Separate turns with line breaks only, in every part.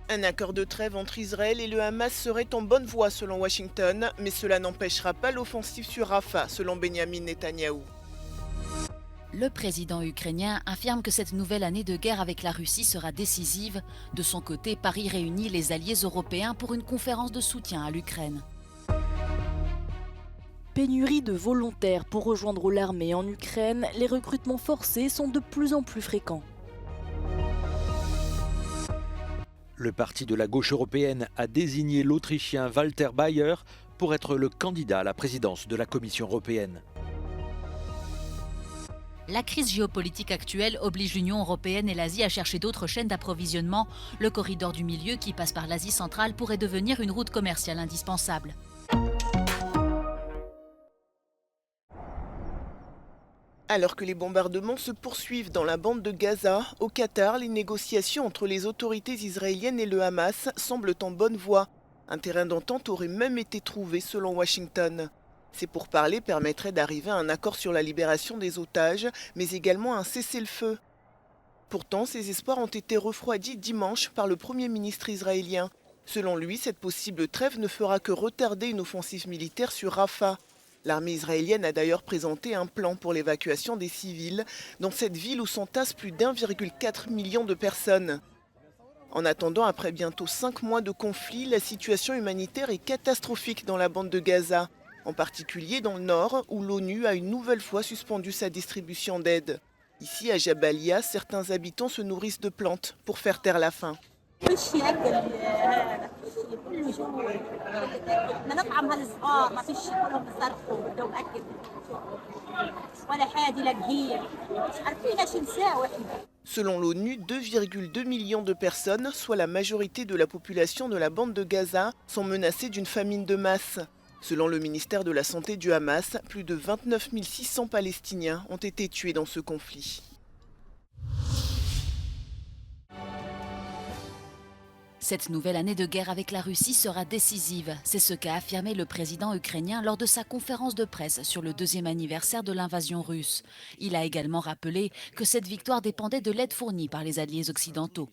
Un accord de trêve entre Israël et le Hamas serait en bonne voie selon Washington, mais cela n'empêchera pas l'offensive sur Rafah selon Benyamin Netanyahou.
Le président ukrainien affirme que cette nouvelle année de guerre avec la Russie sera décisive. De son côté, Paris réunit les alliés européens pour une conférence de soutien à l'Ukraine.
Pénurie de volontaires pour rejoindre l'armée en Ukraine, les recrutements forcés sont de plus en plus fréquents.
Le parti de la gauche européenne a désigné l'Autrichien Walter Bayer pour être le candidat à la présidence de la Commission européenne.
La crise géopolitique actuelle oblige l'Union européenne et l'Asie à chercher d'autres chaînes d'approvisionnement. Le corridor du milieu qui passe par l'Asie centrale pourrait devenir une route commerciale indispensable.
Alors que les bombardements se poursuivent dans la bande de Gaza, au Qatar, les négociations entre les autorités israéliennes et le Hamas semblent en bonne voie. Un terrain d'entente aurait même été trouvé selon Washington. Ces pourparlers permettraient d'arriver à un accord sur la libération des otages, mais également un cessez-le-feu. Pourtant, ces espoirs ont été refroidis dimanche par le Premier ministre israélien. Selon lui, cette possible trêve ne fera que retarder une offensive militaire sur Rafah. L'armée israélienne a d'ailleurs présenté un plan pour l'évacuation des civils dans cette ville où s'entassent plus d'1,4 million de personnes. En attendant, après bientôt 5 mois de conflit, la situation humanitaire est catastrophique dans la bande de Gaza, en particulier dans le nord où l'ONU a une nouvelle fois suspendu sa distribution d'aide. Ici, à Jabalia, certains habitants se nourrissent de plantes pour faire taire la faim. Selon l'ONU, 2,2 millions de personnes, soit la majorité de la population de la bande de Gaza, sont menacées d'une famine de masse. Selon le ministère de la Santé du Hamas, plus de 29 600 Palestiniens ont été tués dans ce conflit.
Cette nouvelle année de guerre avec la Russie sera décisive. C'est ce qu'a affirmé le président ukrainien lors de sa conférence de presse sur le 2e anniversaire de l'invasion russe. Il a également rappelé que cette victoire dépendait de l'aide fournie par les alliés occidentaux.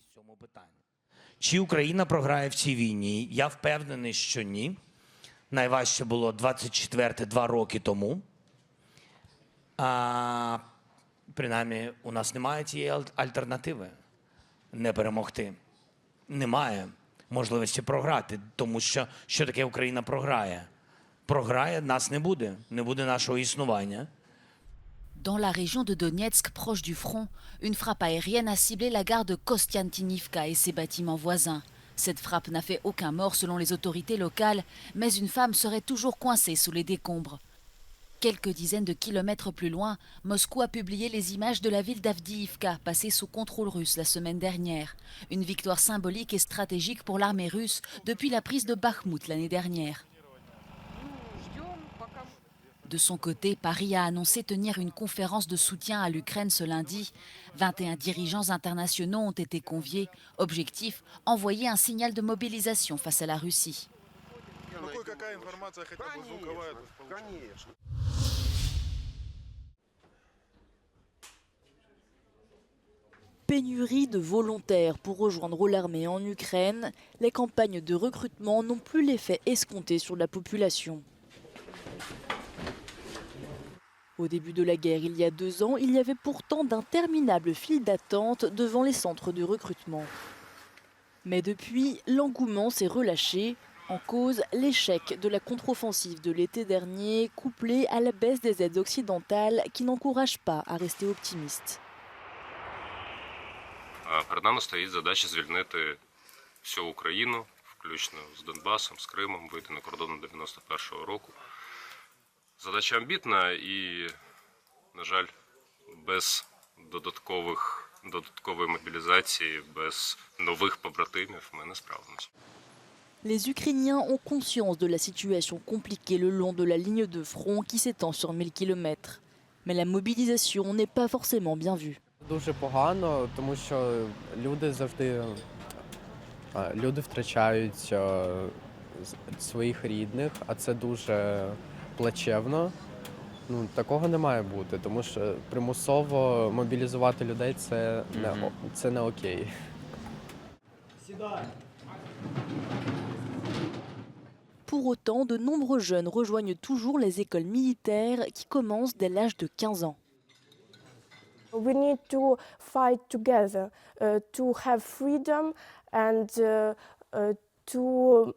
Чи Україна програє в цій війні? Я впевнений, що ні. Найважче було 24 2 роки тому. Принаймні, у нас немає тієї альтернативи не перемогти. Немає можливості програти, тому що таке Україна програє? Програє, нас не буде нашого існування.
Dans la région de Donetsk, proche du front, une frappe aérienne a ciblé la gare de Kostiantynivka et ses bâtiments voisins. Cette frappe n'a fait aucun mort selon les autorités locales, mais une femme serait toujours coincée sous les décombres. Quelques dizaines de kilomètres plus loin, Moscou a publié les images de la ville d'Avdiivka, passée sous contrôle russe la semaine dernière. Une victoire symbolique et stratégique pour l'armée russe depuis la prise de Bakhmout l'année dernière. De son côté, Paris a annoncé tenir une conférence de soutien à l'Ukraine ce lundi. 21 dirigeants internationaux ont été conviés. Objectif, envoyer un signal de mobilisation face à la Russie.
Pénurie de volontaires pour rejoindre l'armée en Ukraine, les campagnes de recrutement n'ont plus l'effet escompté sur la population. Au début de la guerre, il y a 2 ans, il y avait pourtant d'interminables files d'attente devant les centres de recrutement. Mais depuis, l'engouement s'est relâché. En cause, l'échec de la contre-offensive de l'été dernier, couplé à la baisse des aides occidentales qui n'encouragent pas à rester optimistes.
Перед нами стоїть задача звільнити всю Україну, включно з Донбасом, з Кримом, вийти на кордони 91-го року. Задача амбітна і, на жаль, без додаткової мобілізації, без нових побратимів ми не справимося.
Les Ukrainiens ont conscience de la situation compliquée le long de la ligne de front qui s'étend sur 1000 km. Mais la mobilisation n'est pas forcément bien vue.
Дуже погано, тому що люди втрачають своїх рідних, а це дуже плачевно. Такого не має бути, тому що примусово мобілізувати людей це не окей.
Pour autant, de nombreux jeunes rejoignent toujours les écoles militaires qui commencent dès l'âge de 15 ans.
We need to fight together to have freedom and to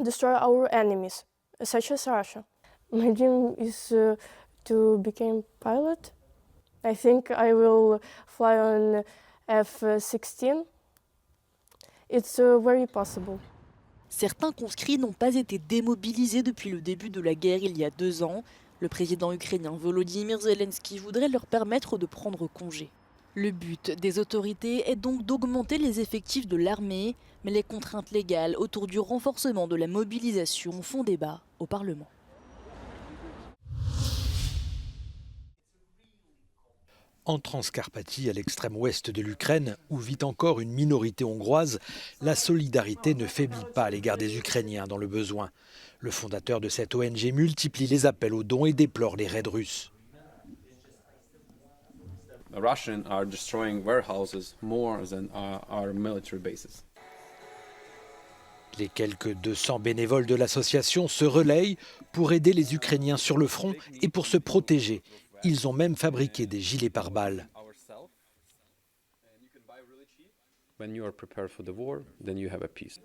destroy our enemies, such as Russia. My dream is to become pilot. I think I will fly on F-16. It's very possible.
Certains conscrits n'ont pas été démobilisés depuis le début de la guerre il y a 2 ans. Le président ukrainien Volodymyr Zelensky voudrait leur permettre de prendre congé. Le but des autorités est donc d'augmenter les effectifs de l'armée, mais les contraintes légales autour du renforcement de la mobilisation font débat au Parlement.
En Transcarpathie, à l'extrême ouest de l'Ukraine, où vit encore une minorité hongroise, la solidarité ne faiblit pas à l'égard des Ukrainiens dans le besoin. Le fondateur de cette ONG multiplie les appels aux dons et déplore les raids russes.
The Russians are destroying warehouses more than our military bases.
Les quelques 200 bénévoles de l'association se relayent pour aider les Ukrainiens sur le front et pour se protéger. Ils ont même fabriqué des gilets pare-balles.
When you are prepared for the war, then you have a peace.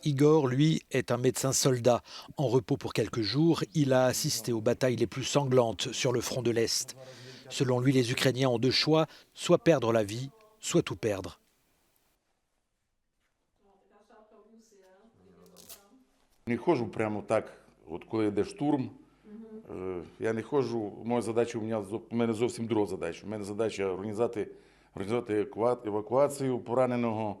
Igor, lui, est un médecin soldat. En repos pour quelques jours, il a assisté aux batailles les plus sanglantes sur le front de l'Est. Selon lui, les Ukrainiens ont 2 choix, soit perdre la vie, soit tout perdre.
Не ходжу прямо так, от коли йде штурм. Я не ходжу, моя задача, у мене зовсім друга задача. У мене задача організувати евакуацію пораненого,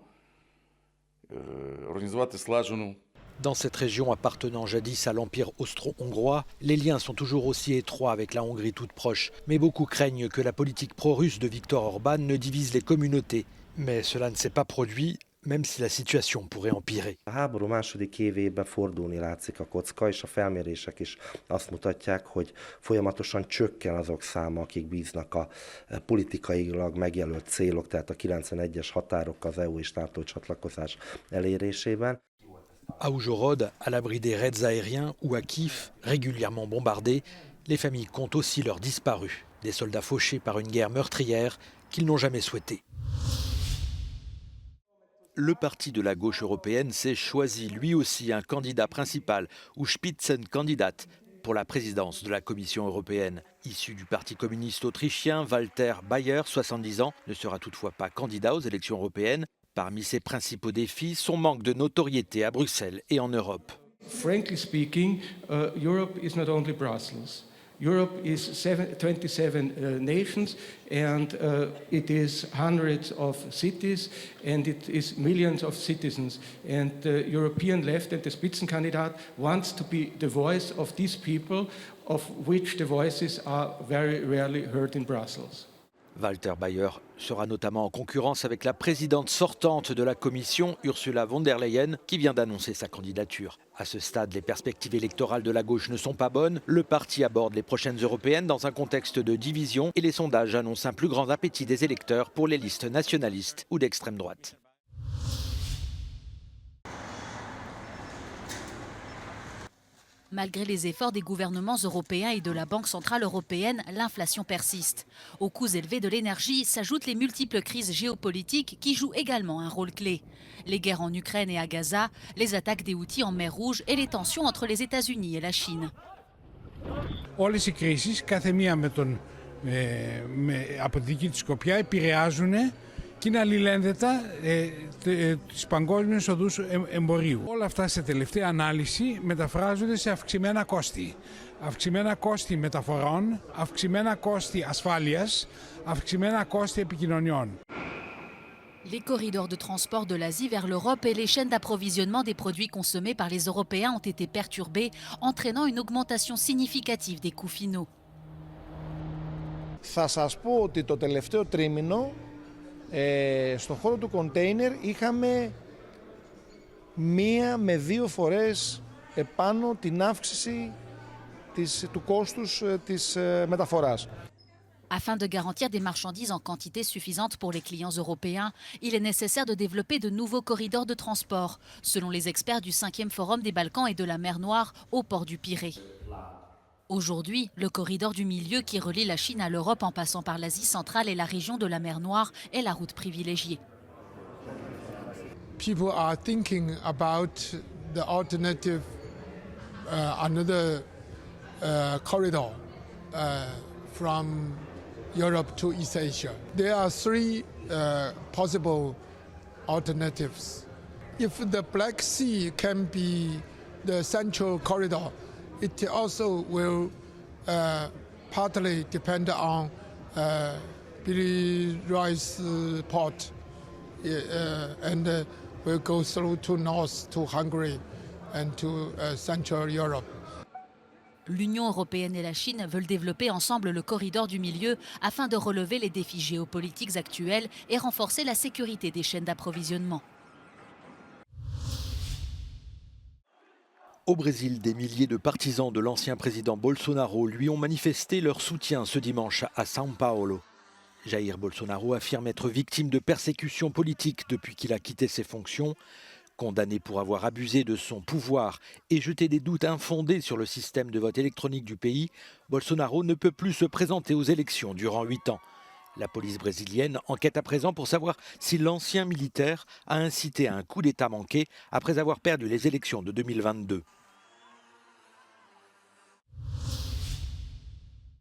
організувати слажену.
Dans cette région appartenant jadis à l'Empire austro-hongrois, les liens sont toujours aussi étroits avec la Hongrie toute proche. Mais beaucoup craignent que la politique pro-russe de Viktor Orban ne divise les communautés. Mais cela ne s'est pas produit, même si la situation pourrait empirer.
A háború második évében fordulni látszik a kocka, és a felmérések is azt mutatják, hogy folyamatosan csökken azok száma, akik bíznak a politikailag megjelölt célok, tehát a 91-es határok az EU és NATO csatlakozás elérésében.
À Užhorod, à l'abri des raids aériens, ou à Kiev, régulièrement bombardés, les familles comptent aussi leurs disparus, des soldats fauchés par une guerre meurtrière qu'ils n'ont jamais souhaitée. Le parti de la gauche européenne s'est choisi lui aussi un candidat principal, ou Spitzenkandidat, pour la présidence de la Commission européenne. Issu du parti communiste autrichien, Walter Bayer, 70 ans, ne sera toutefois pas candidat aux élections européennes. Parmi ses principaux défis, son manque de notoriété à Bruxelles et en Europe.
Frankly speaking, Europe is not only Brussels. Europe is 27 nations, and it is hundreds of cities, and it is millions of citizens. And the European left and the Spitzenkandidat wants to be the voice of these people, of which the voices are very rarely heard in Brussels.
Walter Bayer sera notamment en concurrence avec la présidente sortante de la Commission, Ursula von der Leyen, qui vient d'annoncer sa candidature. À ce stade, les perspectives électorales de la gauche ne sont pas bonnes. Le parti aborde les prochaines européennes dans un contexte de division et les sondages annoncent un plus grand appétit des électeurs pour les listes nationalistes ou d'extrême droite.
Malgré les efforts des gouvernements européens et de la Banque centrale européenne, l'inflation persiste. Aux coûts élevés de l'énergie s'ajoutent les multiples crises géopolitiques qui jouent également un rôle clé. Les guerres en Ukraine et à Gaza, les attaques des Houthis en mer Rouge et les tensions entre les États-Unis et la Chine.
Όλες οι κρίσεις, κάθε μία από τη δική της σκοπιά, επηρεάζουν και είναι αλληλένδετα τις παγκόσμιες οδούς εμπορίου. Όλα αυτά σε τελευταία ανάλυση μεταφράζονται σε αυξημένα κόστη. Αυξημένα κόστη μεταφορών, αυξημένα κόστη ασφάλειας, αυξημένα κόστη επικοινωνιών.
Les corridors de transport de l'Asie vers l'Europe et les chaînes d'approvisionnement des produits consommés par les Européens ont été perturbés, entraînant une augmentation significative des coûts finaux.
Θα σας πω ότι το τελευταίο τρίμηνο στον χώρο του κοντέινερ είχαμε 1 με 2 φορές επάνω την αύξηση του κόστους της μεταφοράς.
Afin de garantir des marchandises en quantité suffisante pour les clients européens, il est nécessaire de développer de nouveaux corridors de transport, selon les experts du 5e Forum des Balkans et de la mer Noire au port du Pirée. Aujourd'hui, le corridor du milieu qui relie la Chine à l'Europe en passant par l'Asie centrale et la région de la mer Noire est la route privilégiée.
People are thinking about the alternative, another corridor from Europe to East Asia. There are three possible alternatives. If the Black Sea can be the central corridor, it also will partly depend on Piraeus port and will go through to north to Hungary and to Central Europe.
L'Union européenne et la Chine veulent développer ensemble le corridor du milieu afin de relever les défis géopolitiques actuels et renforcer la sécurité des chaînes d'approvisionnement.
Au Brésil, des milliers de partisans de l'ancien président Bolsonaro lui ont manifesté leur soutien ce dimanche à São Paulo. Jair Bolsonaro affirme être victime de persécutions politiques depuis qu'il a quitté ses fonctions. Condamné pour avoir abusé de son pouvoir et jeté des doutes infondés sur le système de vote électronique du pays, Bolsonaro ne peut plus se présenter aux élections durant 8 ans. La police brésilienne enquête à présent pour savoir si l'ancien militaire a incité à un coup d'État manqué après avoir perdu les élections de 2022.